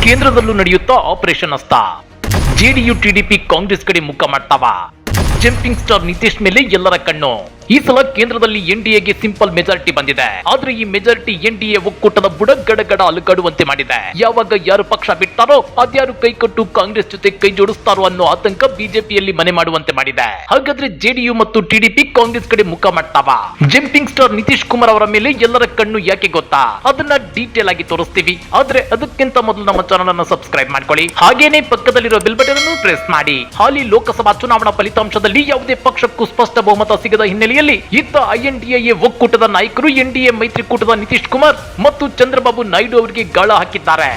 ಕೇಂದ್ರದಲ್ಲೂ ನಡೆಯುತ್ತಾ operation ಅಸ್ತ. JDU TDP Congress ಕಡೆ ಮುಖ ಮಾಡ್ತಾವ. ಜಂಪಿಂಗ್ ಸ್ಟಾರ್ ನಿತೀಶ್ ಮೇಲೆ ಎಲ್ಲರ ಕಣ್ಣು. ಈ ಸಲ ಕೇಂದ್ರದಲ್ಲಿ ಎನ್ಡಿಎಗೆ ಸಿಂಪಲ್ ಮೆಜಾರಿಟಿ ಬಂದಿದೆ. ಆದ್ರೆ ಈ ಮೆಜಾರಿಟಿ ಎನ್ಡಿಎ ಒಕ್ಕೂಟದ ಬುಡ ಗಡಗಡ ಅಲುಗಾಡುವಂತೆ ಮಾಡಿದೆ. ಯಾವಾಗ ಯಾರು ಪಕ್ಷ ಬಿಡ್ತಾರೋ ಅದ್ಯಾರು ಕೈಕಟ್ಟು ಕಾಂಗ್ರೆಸ್ ಜೊತೆ ಕೈ ಜೋಡಿಸ್ತಾರೋ ಅನ್ನೋ ಆತಂಕ ಬಿಜೆಪಿಯಲ್ಲಿ ಮನೆ ಮಾಡುವಂತೆ ಮಾಡಿದೆ. ಹಾಗಾದ್ರೆ ಜೆಡಿಯು ಮತ್ತು ಟಿಡಿಪಿ ಕಾಂಗ್ರೆಸ್ ಕಡೆ ಮುಖ ಮಾಡ್ತಾವ. ಜಂಪಿಂಗ್ ಸ್ಟಾರ್ ನಿತೀಶ್ ಕುಮಾರ್ ಅವರ ಮೇಲೆ ಎಲ್ಲರ ಕಣ್ಣು ಯಾಕೆ ಗೊತ್ತಾ? ಅದನ್ನ ಡೀಟೇಲ್ ಆಗಿ ತೋರಿಸ್ತೀವಿ. ಆದ್ರೆ ಅದಕ್ಕಿಂತ ಮೊದಲು ನಮ್ಮ ಚಾನಲ್ ಅನ್ನು ಸಬ್ಸ್ಕ್ರೈಬ್ ಮಾಡ್ಕೊಳ್ಳಿ. ಹಾಗೇನೆ ಪಕ್ಕದಲ್ಲಿರೋ ಬೆಲ್ ಬಟನ್ ಅನ್ನು ಪ್ರೆಸ್ ಮಾಡಿ. ಹಾಲಿ ಲೋಕಸಭಾ ಚುನಾವಣಾ ಫಲಿತಾಂಶದಲ್ಲಿ ಯಾವುದೇ ಪಕ್ಷಕ್ಕೂ ಸ್ಪಷ್ಟ ಬಹುಮತ ಸಿಗದ ಹಿನ್ನೆಲೆ ಇತ್ತ ಐಎನ್ಡಿಎ ಒಕ್ಕೂಟದ ನಾಯಕರು ಎನ್ಡಿಎ ಮೈತ್ರಿಕೂಟದ ನಿತೀಶ್ ಕುಮಾರ್ ಮತ್ತು ಚಂದ್ರಬಾಬು ನಾಯ್ಡು ಅವರಿಗೆ ಗಾಳ ಹಾಕಿದ್ದಾರೆ.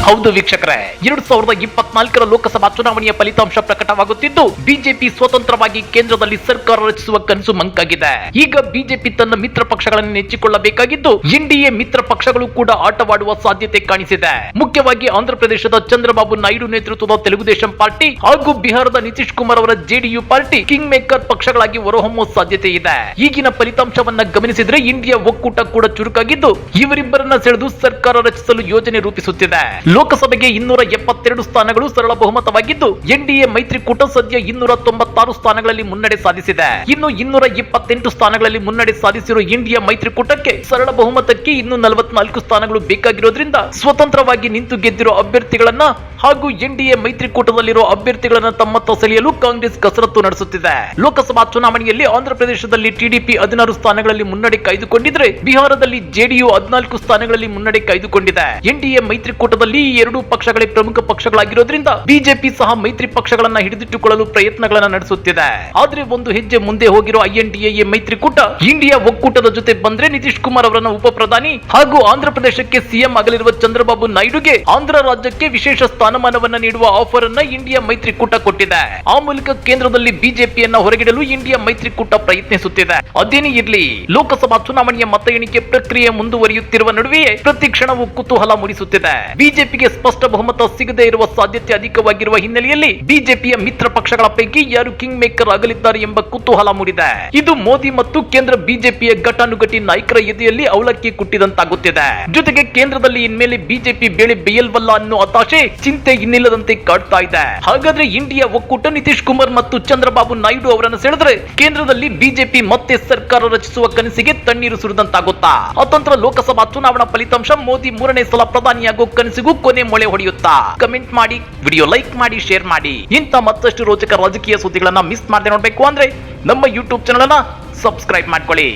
ಹೌದು ವೀಕ್ಷಕರೇ, 2024ರ ಲೋಕಸಭಾ ಚುನಾವಣೆಯ ಫಲಿತಾಂಶ ಪ್ರಕಟವಾಗುತ್ತಿದ್ದು ಬಿಜೆಪಿ ಸ್ವತಂತ್ರವಾಗಿ ಕೇಂದ್ರದಲ್ಲಿ ಸರ್ಕಾರ ರಚಿಸುವ ಕನಸು ಮಂಕಾಗಿದೆ. ಈಗ ಬಿಜೆಪಿ ತನ್ನ ಮಿತ್ರ ಪಕ್ಷಗಳನ್ನು ನೆಚ್ಚಿಕೊಳ್ಳಬೇಕಾಗಿದ್ದು ಎನ್ಡಿಎ ಮಿತ್ರ ಪಕ್ಷಗಳು ಕೂಡ ಆಟವಾಡುವ ಸಾಧ್ಯತೆ ಕಾಣಿಸಿದೆ. ಮುಖ್ಯವಾಗಿ ಆಂಧ್ರಪ್ರದೇಶದ ಚಂದ್ರಬಾಬು ನಾಯ್ಡು ನೇತೃತ್ವದ ತೆಲುಗುದೇಶಂ ಪಾರ್ಟಿ ಹಾಗೂ ಬಿಹಾರದ ನಿತೀಶ್ ಕುಮಾರ್ ಅವರ ಜೆಡಿಯು ಪಾರ್ಟಿ ಕಿಂಗ್ ಮೇಕರ್ ಪಕ್ಷಗಳಾಗಿ ಹೊರಹೊಮ್ಮುವ ಸಾಧ್ಯತೆ ಇದೆ. ಈಗಿನ ಫಲಿತಾಂಶವನ್ನ ಗಮನಿಸಿದ್ರೆ ಇಂಡಿಯಾ ಒಕ್ಕೂಟ ಕೂಡ ಚುರುಕಾಗಿದ್ದು ಇವರಿಬ್ಬರನ್ನ ಸೆಳೆದು ಸರ್ಕಾರ ರಚಿಸಲು ಯೋಜನೆ ರೂಪಿಸುತ್ತಿದೆ. ಲೋಕಸಭೆಗೆ 272 ಸ್ಥಾನಗಳು ಸರಳ ಬಹುಮತವಾಗಿದ್ದು ಎನ್ಡಿಎ ಮೈತ್ರಿಕೂಟ ಸದ್ಯ 296 ಸ್ಥಾನಗಳಲ್ಲಿ ಮುನ್ನಡೆ ಸಾಧಿಸಿದೆ. ಇನ್ನು 228 ಸ್ಥಾನಗಳಲ್ಲಿ ಮುನ್ನಡೆ ಸಾಧಿಸಿರುವ ಇಂಡಿಯಾ ಮೈತ್ರಿಕೂಟಕ್ಕೆ ಸರಳ ಬಹುಮತಕ್ಕೆ ಇನ್ನು 44 ಸ್ಥಾನಗಳು ಬೇಕಾಗಿರೋದ್ರಿಂದ ಸ್ವತಂತ್ರವಾಗಿ ನಿಂತು ಗೆದ್ದಿರೋ ಅಭ್ಯರ್ಥಿಗಳನ್ನ ಹಾಗೂ ಎನ್ಡಿಎ ಮೈತ್ರಿಕೂಟದಲ್ಲಿರುವ ಅಭ್ಯರ್ಥಿಗಳನ್ನ ತಮ್ಮತ್ತ ಸೆಳೆಯಲು ಕಾಂಗ್ರೆಸ್ ಕಸರತ್ತು ನಡೆಸುತ್ತಿದೆ. ಲೋಕಸಭಾ ಚುನಾವಣೆಯಲ್ಲಿ ಆಂಧ್ರಪ್ರದೇಶದಲ್ಲಿ ಟಿಡಿಪಿ 16 ಸ್ಥಾನಗಳಲ್ಲಿ ಮುನ್ನಡೆ ಕಾಯ್ದುಕೊಂಡಿದ್ರೆ ಬಿಹಾರದಲ್ಲಿ ಜೆಡಿಯು 14 ಸ್ಥಾನಗಳಲ್ಲಿ ಮುನ್ನಡೆ ಕಾಯ್ದುಕೊಂಡಿದೆ. ಎನ್ಡಿಎ ಮೈತ್ರಿಕೂಟದಲ್ಲಿ ಈ ಎರಡೂ ಪಕ್ಷಗಳೇ ಪ್ರಮುಖ ಪಕ್ಷಗಳಾಗಿರೋದ್ರಿಂದ ಬಿಜೆಪಿ ಸಹ ಮೈತ್ರಿ ಪಕ್ಷಗಳನ್ನ ಹಿಡಿದಿಟ್ಟುಕೊಳ್ಳಲು ಪ್ರಯತ್ನಗಳನ್ನ ನಡೆಸುತ್ತಿದೆ. ಆದ್ರೆ ಒಂದು ಹೆಜ್ಜೆ ಮುಂದೆ ಹೋಗಿರೋ ಐಎನ್ಡಿಎ ಮೈತ್ರಿಕೂಟ ಇಂಡಿಯಾ ಒಕ್ಕೂಟದ ಜೊತೆ ಬಂದ್ರೆ ನಿತೀಶ್ ಕುಮಾರ್ ಅವರನ್ನ ಉಪ ಪ್ರಧಾನಿ ಹಾಗೂ ಆಂಧ್ರಪ್ರದೇಶಕ್ಕೆ ಸಿಎಂ ಆಗಲಿರುವ ಚಂದ್ರಬಾಬು ನಾಯ್ಡುಗೆ ಆಂಧ್ರ ರಾಜ್ಯಕ್ಕೆ ವಿಶೇಷ ಸ್ಥಾನಮಾನವನ್ನ ನೀಡುವ ಆಫರ್ ಅನ್ನ ಇಂಡಿಯಾ ಮೈತ್ರಿಕೂಟ ಕೊಟ್ಟಿದೆ. ಆ ಮೂಲಕ ಕೇಂದ್ರದಲ್ಲಿ ಬಿಜೆಪಿಯನ್ನ ಹೊರಗಿಡಲು ಇಂಡಿಯಾ ಮೈತ್ರಿಕೂಟ ಪ್ರಯತ್ನಿಸುತ್ತಿದೆ. ಅದೇನೇ ಇರ್ಲಿ, ಲೋಕಸಭಾ ಚುನಾವಣೆಯ ಮತ ಎಣಿಕೆ ಪ್ರಕ್ರಿಯೆ ಮುಂದುವರಿಯುತ್ತಿರುವ ನಡುವೆಯೇ ಪ್ರತಿ ಕ್ಷಣವೂ ಕುತೂಹಲ ಮೂಡಿಸುತ್ತಿದೆ. ಬಿಜೆಪಿಗೆ ಸ್ಪಷ್ಟ ಬಹುಮತ ಸಿಗದೇ ಇರುವ ಸಾಧ್ಯತೆ ಅಧಿಕವಾಗಿರುವ ಹಿನ್ನೆಲೆಯಲ್ಲಿ ಬಿಜೆಪಿಯ ಮಿತ್ರ ಪಕ್ಷಗಳ ಪೈಕಿ ಯಾರು ಕಿಂಗ್ ಮೇಕರ್ ಆಗಲಿದ್ದಾರೆ ಎಂಬ ಕುತೂಹಲ ಮೂಡಿದೆ. ಇದು ಮೋದಿ ಮತ್ತು ಕೇಂದ್ರ ಬಿಜೆಪಿಯ ಘಟಾನುಘಟಿ ನಾಯಕರ ಎದೆಯಲ್ಲಿ ಅವಲಕ್ಕಿ ಕುಟ್ಟಿದಂತಾಗುತ್ತಿದೆ. ಜೊತೆಗೆ ಕೇಂದ್ರದಲ್ಲಿ ಇನ್ಮೇಲೆ ಬಿಜೆಪಿ ಬೇಳೆ ಬೇಯಲ್ವಲ್ಲ ಅನ್ನೋ ಹತಾಶೆ ಚಿಂತೆ ಇನ್ನಿಲ್ಲದಂತೆ ಕಾಡ್ತಾ ಇದೆ. ಹಾಗಾದ್ರೆ ಇಂಡಿಯಾ ಒಕ್ಕೂಟ ನಿತೀಶ್ ಕುಮಾರ್ ಮತ್ತು ಚಂದ್ರಬಾಬು ನಾಯ್ಡು ಅವರನ್ನು ಸೆಳೆದ್ರೆ ಕೇಂದ್ರದಲ್ಲಿ ಬಿಜೆಪಿ ಮತ್ತೆ ಸರ್ಕಾರ ರಚಿಸುವ ಕನಸಿಗೆ ತಣ್ಣೀರು ಸುರಿದಂತಾಗುತ್ತಾ? ಅತಂತ್ರ ಲೋಕಸಭಾ ಚುನಾವಣಾ ಫಲಿತಾಂಶ ಮೋದಿ 3ನೇ ಸಲ ಪ್ರಧಾನಿಯಾಗೋ ಕನಸಿಗೂ ಕೊನೆ ಮೊಳೆ ಹೊಡೆಯುತ್ತಾ? ಕಮೆಂಟ್ ಮಾಡಿ, ವಿಡಿಯೋ ಲೈಕ್ ಮಾಡಿ, ಶೇರ್ ಮಾಡಿ. ಇಂಥ ಮತ್ತಷ್ಟು ರೋಚಕ ರಾಜಕೀಯ ಸುದ್ದಿಗಳನ್ನ ಮಿಸ್ ಮಾಡದೆ ನೋಡ್ಬೇಕು ಅಂದ್ರೆ ನಮ್ಮ ಯೂಟ್ಯೂಬ್ ಚಾನಲ್ ಅನ್ನ ಸಬ್ಸ್ಕ್ರೈಬ್ ಮಾಡ್ಕೊಳ್ಳಿ.